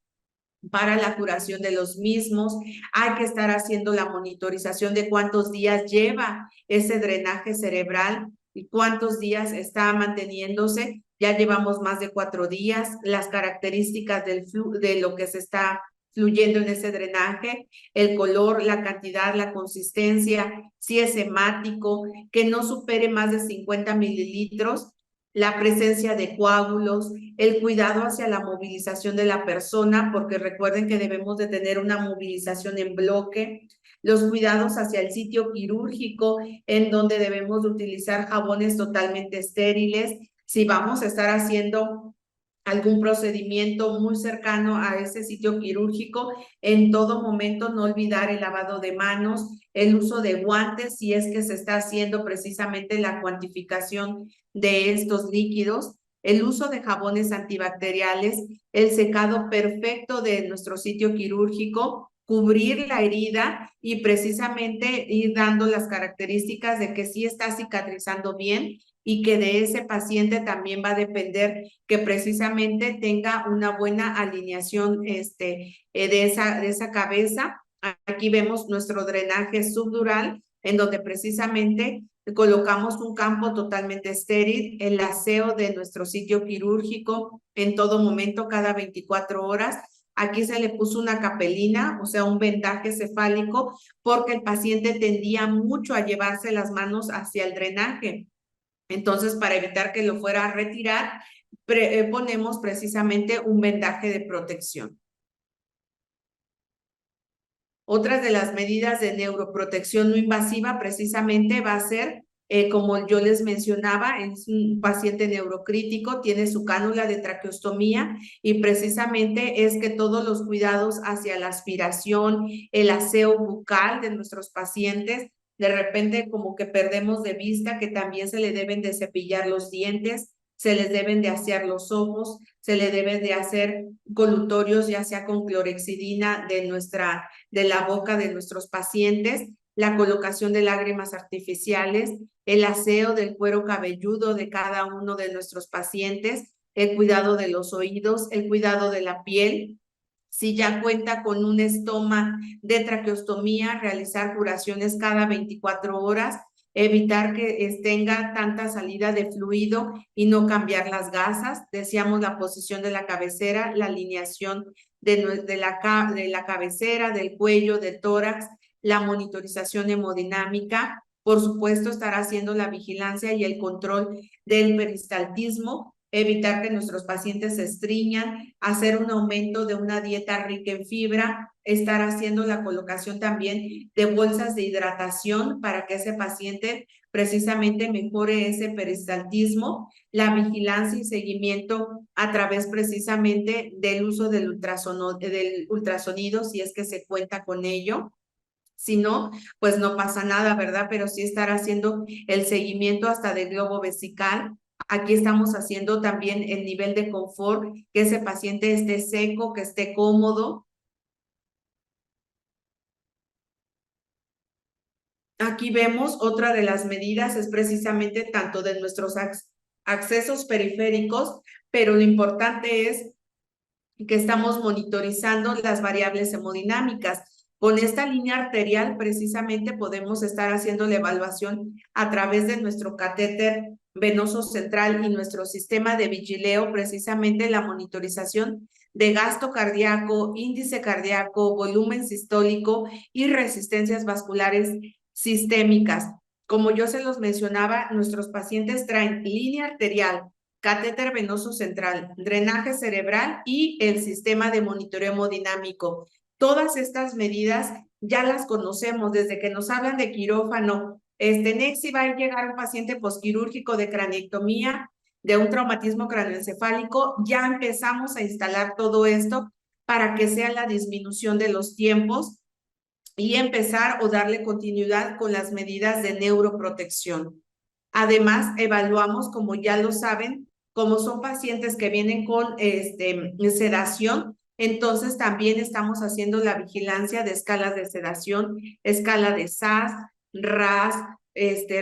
para la curación de los mismos. Hay que estar haciendo la monitorización de cuántos días lleva ese drenaje cerebral y cuántos días está manteniéndose. Ya llevamos más de 4 días. Las características de lo que se está fluyendo en ese drenaje, el color, la cantidad, la consistencia, si es hemático, que no supere más de 50 mililitros, la presencia de coágulos, el cuidado hacia la movilización de la persona, porque recuerden que debemos de tener una movilización en bloque, los cuidados hacia el sitio quirúrgico, en donde debemos de utilizar jabones totalmente estériles. Si vamos a estar haciendo algún procedimiento muy cercano a ese sitio quirúrgico, en todo momento no olvidar el lavado de manos, el uso de guantes si es que se está haciendo precisamente la cuantificación de estos líquidos, el uso de jabones antibacteriales, el secado perfecto de nuestro sitio quirúrgico, cubrir la herida y precisamente ir dando las características de que sí está cicatrizando bien y que de ese paciente también va a depender que precisamente tenga una buena alineación de esa cabeza. Aquí vemos nuestro drenaje subdural, en donde precisamente colocamos un campo totalmente estéril, el aseo de nuestro sitio quirúrgico en todo momento, cada 24 horas. Aquí se le puso una capelina, o sea, un vendaje cefálico, porque el paciente tendía mucho a llevarse las manos hacia el drenaje. Entonces, para evitar que lo fuera a retirar, ponemos precisamente un vendaje de protección. Otra de las medidas de neuroprotección no invasiva precisamente va a ser, como yo les mencionaba, es un paciente neurocrítico, tiene su cánula de traqueostomía y precisamente es que todos los cuidados hacia la aspiración, el aseo bucal de nuestros pacientes, de repente como que perdemos de vista que también se le deben de cepillar los dientes, se les deben de asear los ojos, se le deben de hacer colutorios ya sea con clorexidina de la boca de nuestros pacientes, la colocación de lágrimas artificiales, el aseo del cuero cabelludo de cada uno de nuestros pacientes, el cuidado de los oídos, el cuidado de la piel. Si ya cuenta con un estoma de traqueostomía, realizar curaciones cada 24 horas, evitar que tenga tanta salida de fluido y no cambiar las gasas. Decíamos la posición de la cabecera, la alineación de la cabecera, del cuello, del tórax, la monitorización hemodinámica. Por supuesto, estar haciendo la vigilancia y el control del peristaltismo evitar que nuestros pacientes se estreñan, hacer un aumento de una dieta rica en fibra, estar haciendo la colocación también de bolsas de hidratación para que ese paciente precisamente mejore ese peristaltismo, la vigilancia y seguimiento a través precisamente del uso del ultrasonido, si es que se cuenta con ello. Si no, pues no pasa nada, ¿verdad? Pero sí estar haciendo el seguimiento hasta del globo vesical. Aquí estamos haciendo también el nivel de confort, que ese paciente esté seco, que esté cómodo. Aquí vemos otra de las medidas, es precisamente tanto de nuestros accesos periféricos, pero lo importante es que estamos monitorizando las variables hemodinámicas. Con esta línea arterial precisamente podemos estar haciendo la evaluación a través de nuestro catéter venoso central y nuestro sistema de vigileo, precisamente la monitorización de gasto cardíaco, índice cardíaco, volumen sistólico y resistencias vasculares sistémicas. Como yo se los mencionaba, nuestros pacientes traen línea arterial, catéter venoso central, drenaje cerebral y el sistema de monitoreo hemodinámico. Todas estas medidas ya las conocemos desde que nos hablan de quirófano. Nexi va a llegar un paciente posquirúrgico de craneectomía, de un traumatismo craneoencefálico. Ya empezamos a instalar todo esto para que sea la disminución de los tiempos y empezar o darle continuidad con las medidas de neuroprotección. Además, evaluamos, como ya lo saben, como son pacientes que vienen con sedación, entonces también estamos haciendo la vigilancia de escalas de sedación, escala de SAS, RAS,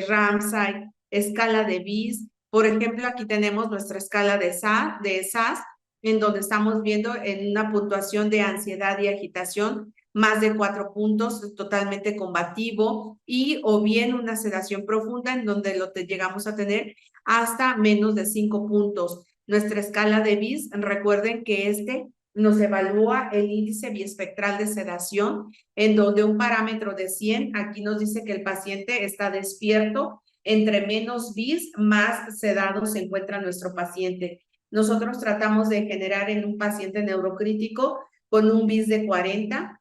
Ramsay, escala de BIS. Por ejemplo, aquí tenemos nuestra escala de SAS, en donde estamos viendo en una puntuación de ansiedad y agitación más de 4 puntos, totalmente combativo, y o bien una sedación profunda en donde lo llegamos a tener hasta menos de 5 puntos. Nuestra escala de BIS, recuerden que nos evalúa el índice biespectral de sedación, en donde un parámetro de 100, aquí nos dice que el paciente está despierto, entre menos BIS, más sedado se encuentra nuestro paciente. Nosotros tratamos de generar en un paciente neurocrítico con un BIS de 40,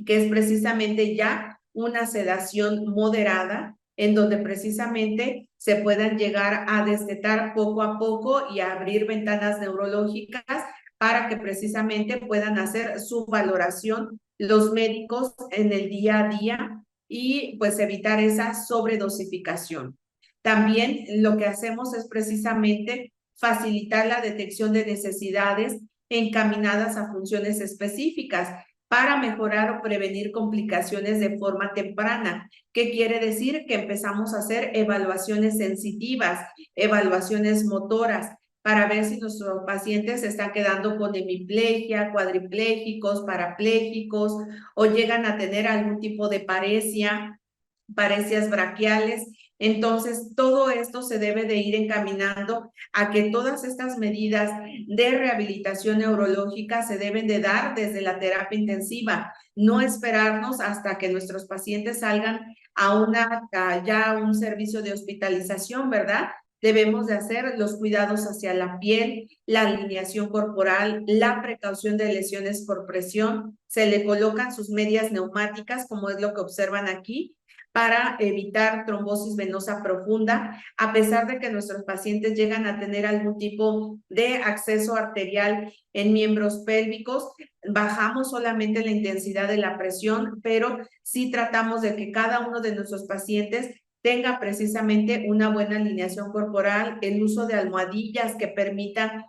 que es precisamente ya una sedación moderada, en donde precisamente se puedan llegar a destetar poco a poco y a abrir ventanas neurológicas para que precisamente puedan hacer su valoración los médicos en el día a día y pues evitar esa sobredosificación. También lo que hacemos es precisamente facilitar la detección de necesidades encaminadas a funciones específicas para mejorar o prevenir complicaciones de forma temprana. ¿Qué quiere decir? Que empezamos a hacer evaluaciones sensitivas, evaluaciones motoras, para ver si nuestros pacientes se están quedando con hemiplegia, cuadriplégicos, parapléjicos o llegan a tener algún tipo de parecias braquiales. Entonces, todo esto se debe de ir encaminando a que todas estas medidas de rehabilitación neurológica se deben de dar desde la terapia intensiva, no esperarnos hasta que nuestros pacientes salgan a ya un servicio de hospitalización, ¿verdad? Debemos de hacer los cuidados hacia la piel, la alineación corporal, la precaución de lesiones por presión. Se le colocan sus medias neumáticas, como es lo que observan aquí, para evitar trombosis venosa profunda, a pesar de que nuestros pacientes llegan a tener algún tipo de acceso arterial en miembros pélvicos. Bajamos solamente la intensidad de la presión, pero sí tratamos de que cada uno de nuestros pacientes tenga precisamente una buena alineación corporal, el uso de almohadillas que permitan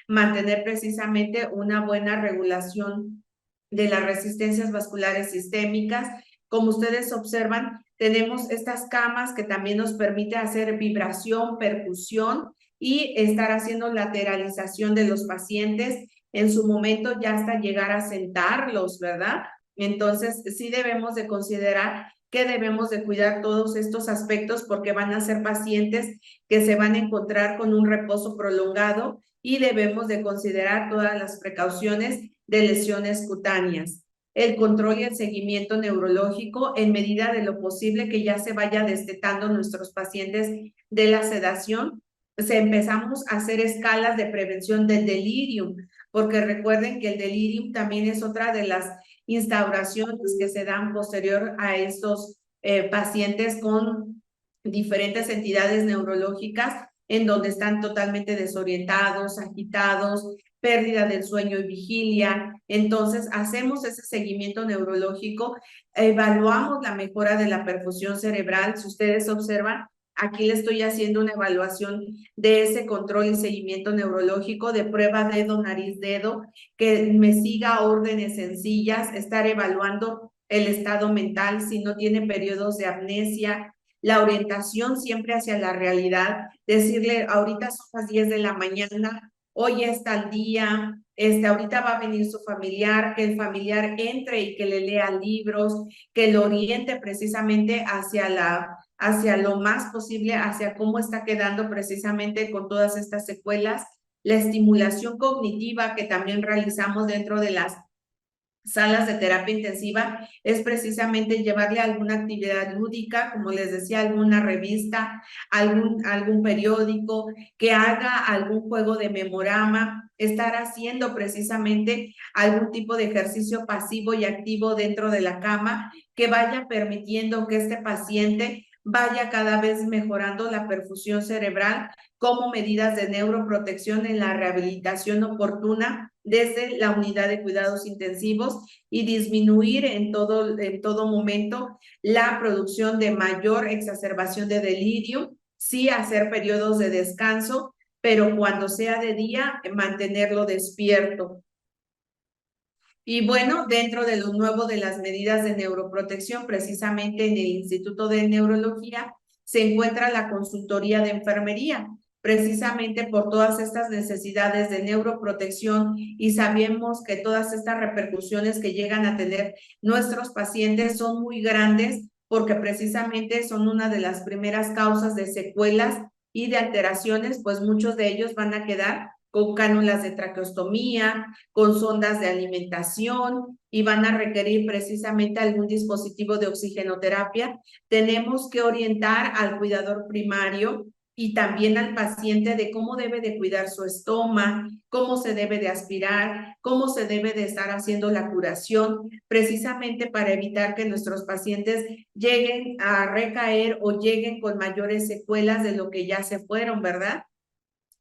mantener precisamente una buena regulación de las resistencias vasculares sistémicas. Como ustedes observan, tenemos estas camas que también nos permite hacer vibración, percusión y estar haciendo lateralización de los pacientes en su momento ya hasta llegar a sentarlos, ¿verdad? Entonces, sí debemos de considerar que debemos de cuidar todos estos aspectos porque van a ser pacientes que se van a encontrar con un reposo prolongado y debemos de considerar todas las precauciones de lesiones cutáneas. El control y el seguimiento neurológico en medida de lo posible que ya se vaya destetando nuestros pacientes de la sedación empezamos a hacer escalas de prevención del delirium, porque recuerden que el delirium también es otra de las instauraciones que se dan posterior a estos pacientes con diferentes entidades neurológicas en donde están totalmente desorientados, agitados, pérdida del sueño y vigilia. Entonces, hacemos ese seguimiento neurológico, evaluamos la mejora de la perfusión cerebral. Si ustedes observan, aquí le estoy haciendo una evaluación de ese control y seguimiento neurológico de prueba dedo, nariz, dedo, que me siga órdenes sencillas, estar evaluando el estado mental, si no tiene periodos de amnesia, la orientación siempre hacia la realidad, decirle, ahorita son las 10 de la mañana, hoy está el día, ahorita va a venir su familiar, que el familiar entre y que le lea libros, que lo oriente precisamente hacia lo más posible, hacia cómo está quedando precisamente con todas estas secuelas, la estimulación cognitiva que también realizamos dentro de las salas de terapia intensiva es precisamente llevarle alguna actividad lúdica, como les decía, alguna revista, algún periódico, que haga algún juego de memorama, estar haciendo precisamente algún tipo de ejercicio pasivo y activo dentro de la cama que vaya permitiendo que este paciente vaya cada vez mejorando la perfusión cerebral como medidas de neuroprotección en la rehabilitación oportuna desde la unidad de cuidados intensivos y disminuir en todo momento la producción de mayor exacerbación de delirio, sí hacer periodos de descanso, pero cuando sea de día, mantenerlo despierto. Y bueno, dentro de lo nuevo de las medidas de neuroprotección, precisamente en el Instituto de Neurología, se encuentra la consultoría de enfermería, precisamente por todas estas necesidades de neuroprotección y sabemos que todas estas repercusiones que llegan a tener nuestros pacientes son muy grandes porque precisamente son una de las primeras causas de secuelas y de alteraciones, pues muchos de ellos van a quedar con cánulas de traqueostomía, con sondas de alimentación y van a requerir precisamente algún dispositivo de oxigenoterapia. Tenemos que orientar al cuidador primario y también al paciente de cómo debe de cuidar su estómago, cómo se debe de aspirar, cómo se debe de estar haciendo la curación, precisamente para evitar que nuestros pacientes lleguen a recaer o lleguen con mayores secuelas de lo que ya se fueron, ¿verdad?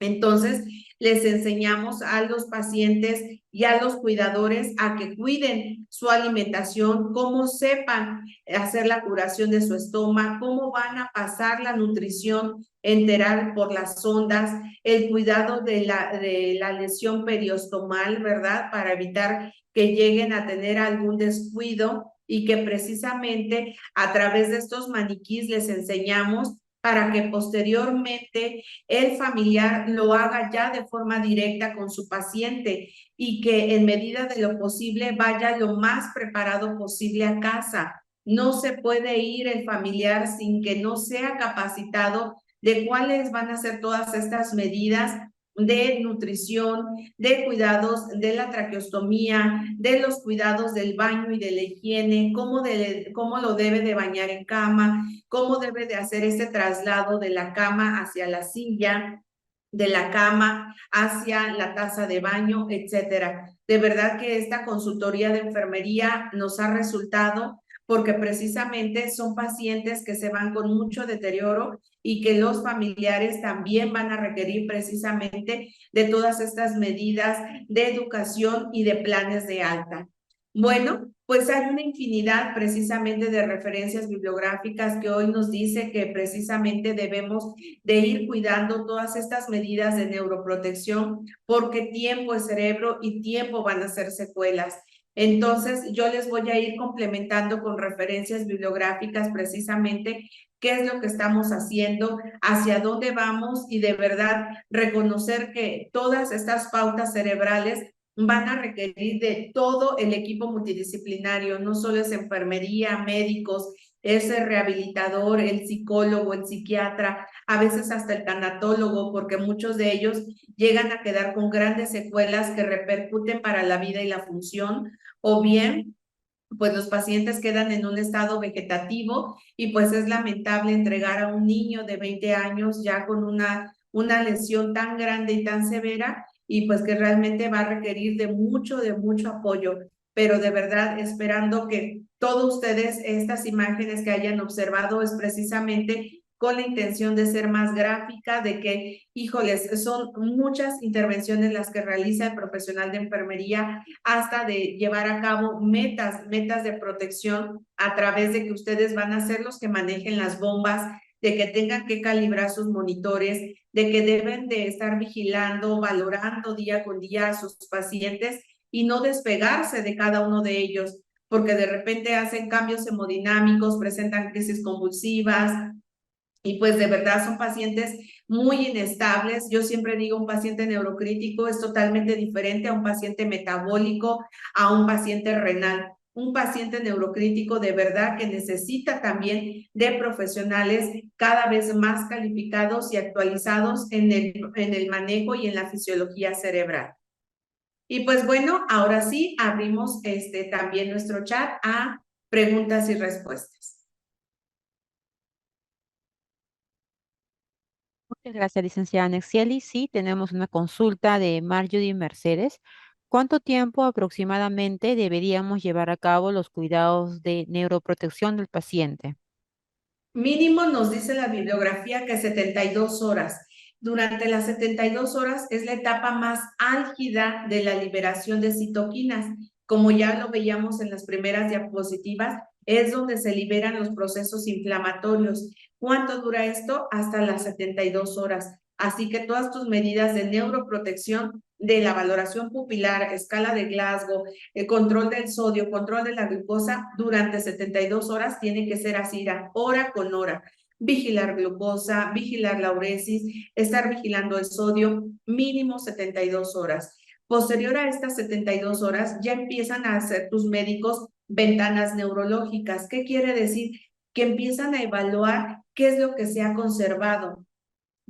Entonces, les enseñamos a los pacientes y a los cuidadores a que cuiden su alimentación, cómo sepan hacer la curación de su estómago, cómo van a pasar la nutrición enteral por las sondas, el cuidado de la lesión periostomal, ¿verdad? Para evitar que lleguen a tener algún descuido y que precisamente a través de estos maniquís les enseñamos para que posteriormente el familiar lo haga ya de forma directa con su paciente y que en medida de lo posible vaya lo más preparado posible a casa. No se puede ir el familiar sin que no sea capacitado de cuáles van a ser todas estas medidas de nutrición, de cuidados de la traqueostomía, de los cuidados del baño y de la higiene, cómo lo debe de bañar en cama, cómo debe de hacer ese traslado de la cama hacia la silla, de la cama hacia la taza de baño, etcétera. De verdad que esta consultoría de enfermería nos ha resultado porque precisamente son pacientes que se van con mucho deterioro y que los familiares también van a requerir precisamente de todas estas medidas de educación y de planes de alta. Bueno, pues hay una infinidad precisamente de referencias bibliográficas que hoy nos dice que precisamente debemos de ir cuidando todas estas medidas de neuroprotección porque tiempo es cerebro y tiempo van a ser secuelas. Entonces, yo les voy a ir complementando con referencias bibliográficas precisamente qué es lo que estamos haciendo, hacia dónde vamos y de verdad reconocer que todas estas pautas cerebrales van a requerir de todo el equipo multidisciplinario, no solo es enfermería, médicos, es el rehabilitador, el psicólogo, el psiquiatra, a veces hasta el tanatólogo, porque muchos de ellos llegan a quedar con grandes secuelas que repercuten para la vida y la función, o bien pues los pacientes quedan en un estado vegetativo y pues es lamentable entregar a un niño de 20 años ya con una una lesión tan grande y tan severa y pues que realmente va a requerir de mucho apoyo, pero de verdad esperando que todos ustedes estas imágenes que hayan observado es precisamente con la intención de ser más gráfica, de que, híjoles, son muchas intervenciones las que realiza el profesional de enfermería, hasta de llevar a cabo metas de protección a través de que ustedes van a ser los que manejen las bombas, de que tengan que calibrar sus monitores, de que deben de estar vigilando, valorando día con día a sus pacientes y no despegarse de cada uno de ellos, porque de repente hacen cambios hemodinámicos, presentan crisis convulsivas, y pues de verdad son pacientes muy inestables. Yo siempre digo, un paciente neurocrítico es totalmente diferente a un paciente metabólico, a un paciente renal. Un paciente neurocrítico de verdad que necesita también de profesionales cada vez más calificados y actualizados en el manejo y en la fisiología cerebral. Y pues bueno, ahora sí abrimos también nuestro chat a preguntas y respuestas. Muchas gracias, licenciada Nexieli. Sí, tenemos una consulta de Marjorie Mercedes. ¿Cuánto tiempo aproximadamente deberíamos llevar a cabo los cuidados de neuroprotección del paciente? Mínimo nos dice la bibliografía que 72 horas. Durante las 72 horas es la etapa más álgida de la liberación de citoquinas. Como ya lo veíamos en las primeras diapositivas, es donde se liberan los procesos inflamatorios. ¿Cuánto dura esto? Hasta las 72 horas. Así que todas tus medidas de neuroprotección, de la valoración pupilar, escala de Glasgow, el control del sodio, control de la glucosa, durante 72 horas tiene que ser así, hora con hora. Vigilar glucosa, vigilar la uresis, estar vigilando el sodio, mínimo 72 horas. Posterior a estas 72 horas, ya empiezan a hacer tus médicos ventanas neurológicas. ¿Qué quiere decir? Que empiezan a evaluar qué es lo que se ha conservado,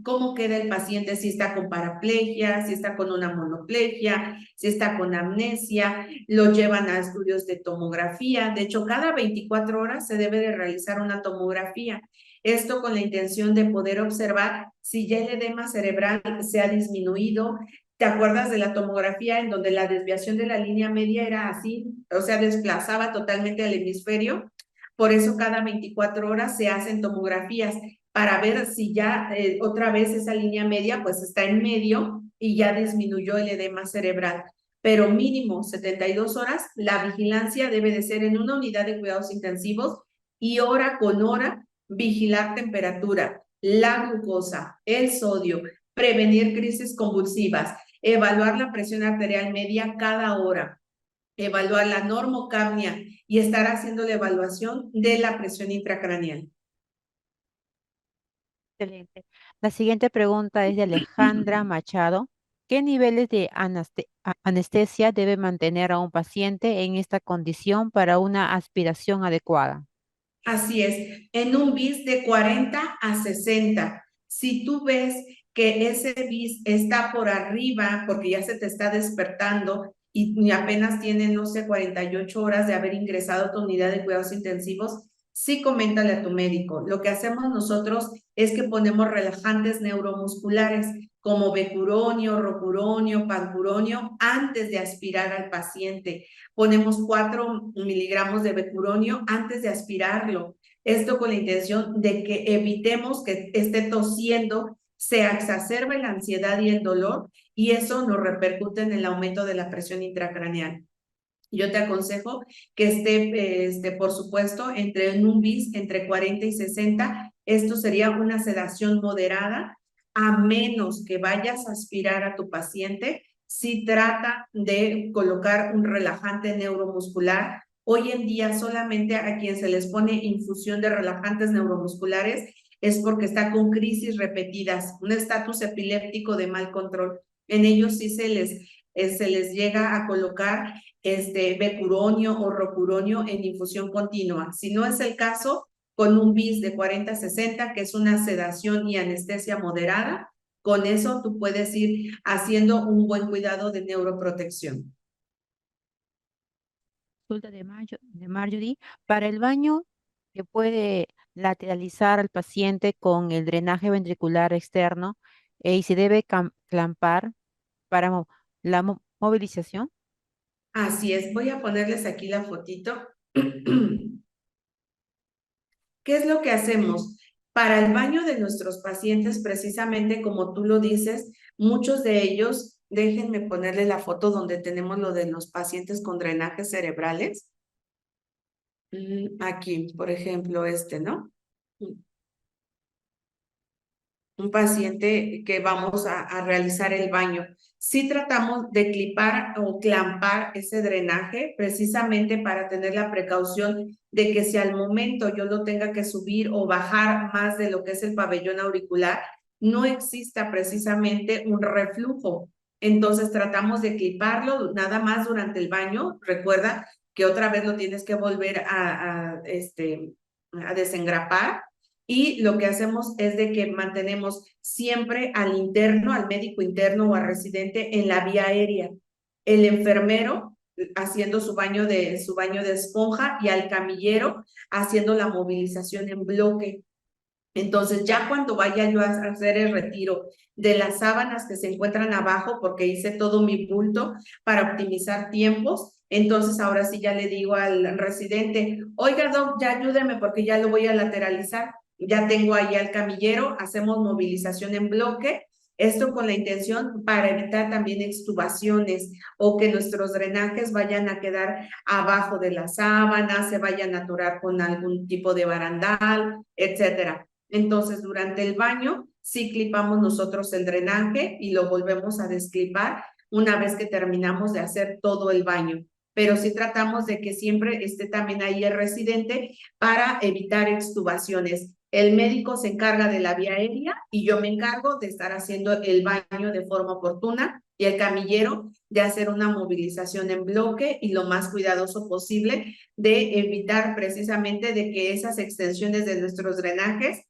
cómo queda el paciente, si está con paraplegia, si está con una monoplegia, si está con amnesia, lo llevan a estudios de tomografía. De hecho, cada 24 horas se debe de realizar una tomografía. Esto con la intención de poder observar si ya el edema cerebral se ha disminuido. ¿Te acuerdas de la tomografía en donde la desviación de la línea media era así? O sea, desplazaba totalmente al hemisferio. Por eso cada 24 horas se hacen tomografías para ver si ya otra vez esa línea media pues está en medio y ya disminuyó el edema cerebral. Pero mínimo 72 horas, la vigilancia debe de ser en una unidad de cuidados intensivos y hora con hora vigilar temperatura, la glucosa, el sodio, prevenir crisis convulsivas, evaluar la presión arterial media cada hora, evaluar la normocapnia y estar haciendo la evaluación de la presión intracraneal. Excelente. La siguiente pregunta es de Alejandra Machado. ¿Qué niveles de anestesia debe mantener a un paciente en esta condición para una aspiración adecuada? Así es, en un BIS de 40 a 60. Si tú ves que ese BIS está por arriba porque ya se te está despertando y apenas tiene, no sé, 48 horas de haber ingresado a tu unidad de cuidados intensivos, sí coméntale a tu médico. Lo que hacemos nosotros es que ponemos relajantes neuromusculares como becuronio, rocuronio, pancuronio antes de aspirar al paciente. Ponemos 4 miligramos de becuronio antes de aspirarlo. Esto con la intención de que evitemos que esté tosiendo, se exacerbe la ansiedad y el dolor y eso nos repercute en el aumento de la presión intracraneal. Yo te aconsejo que esté, por supuesto, en un BIS entre 40 y 60. Esto sería una sedación moderada, a menos que vayas a aspirar a tu paciente. Si trata de colocar un relajante neuromuscular, hoy en día solamente a quien se les pone infusión de relajantes neuromusculares es porque está con crisis repetidas, un estatus epiléptico de mal control. En ellos sí se les llega a colocar becuronio o rocuronio en infusión continua. Si no es el caso, con un BIS de 40 a 60, que es una sedación y anestesia moderada, con eso tú puedes ir haciendo un buen cuidado de neuroprotección. Consulta de Marjorie. Para el baño que puede lateralizar al paciente con el drenaje ventricular externo, y se debe clampar para la movilización. Así es, voy a ponerles aquí la fotito. ¿Qué es lo que hacemos? Para el baño de nuestros pacientes, precisamente como tú lo dices, muchos de ellos, déjenme ponerle la foto donde tenemos lo de los pacientes con drenajes cerebrales. Aquí, por ejemplo, este, ¿no? Un paciente que vamos a realizar el baño. Sí tratamos de clipar o clampar ese drenaje precisamente para tener la precaución de que si al momento yo lo tenga que subir o bajar más de lo que es el pabellón auricular, no exista precisamente un reflujo. Entonces tratamos de cliparlo nada más durante el baño. Recuerda que otra vez lo tienes que volver a desengrapar y lo que hacemos es de que mantenemos siempre al interno, al médico interno o al residente en la vía aérea. El enfermero haciendo su baño de esponja y al camillero haciendo la movilización en bloque. Entonces, ya cuando vaya yo a hacer el retiro de las sábanas que se encuentran abajo, porque hice todo mi bulto para optimizar tiempos, entonces ahora sí ya le digo al residente, oiga, doc, ya ayúdeme porque ya lo voy a lateralizar. Ya tengo ahí al camillero, hacemos movilización en bloque. Esto con la intención para evitar también extubaciones o que nuestros drenajes vayan a quedar abajo de la sábana, se vayan a atorar con algún tipo de barandal, etcétera. Entonces, durante el baño, sí clipamos nosotros el drenaje y lo volvemos a desclipar una vez que terminamos de hacer todo el baño. Pero sí tratamos de que siempre esté también ahí el residente para evitar extubaciones. El médico se encarga de la vía aérea y yo me encargo de estar haciendo el baño de forma oportuna y el camillero de hacer una movilización en bloque y lo más cuidadoso posible de evitar precisamente de que esas extensiones de nuestros drenajes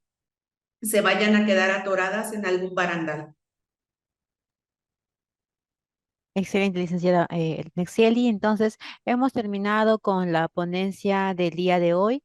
se vayan a quedar atoradas en algún barandal. Excelente, licenciada Nexieli. Entonces, hemos terminado con la ponencia del día de hoy.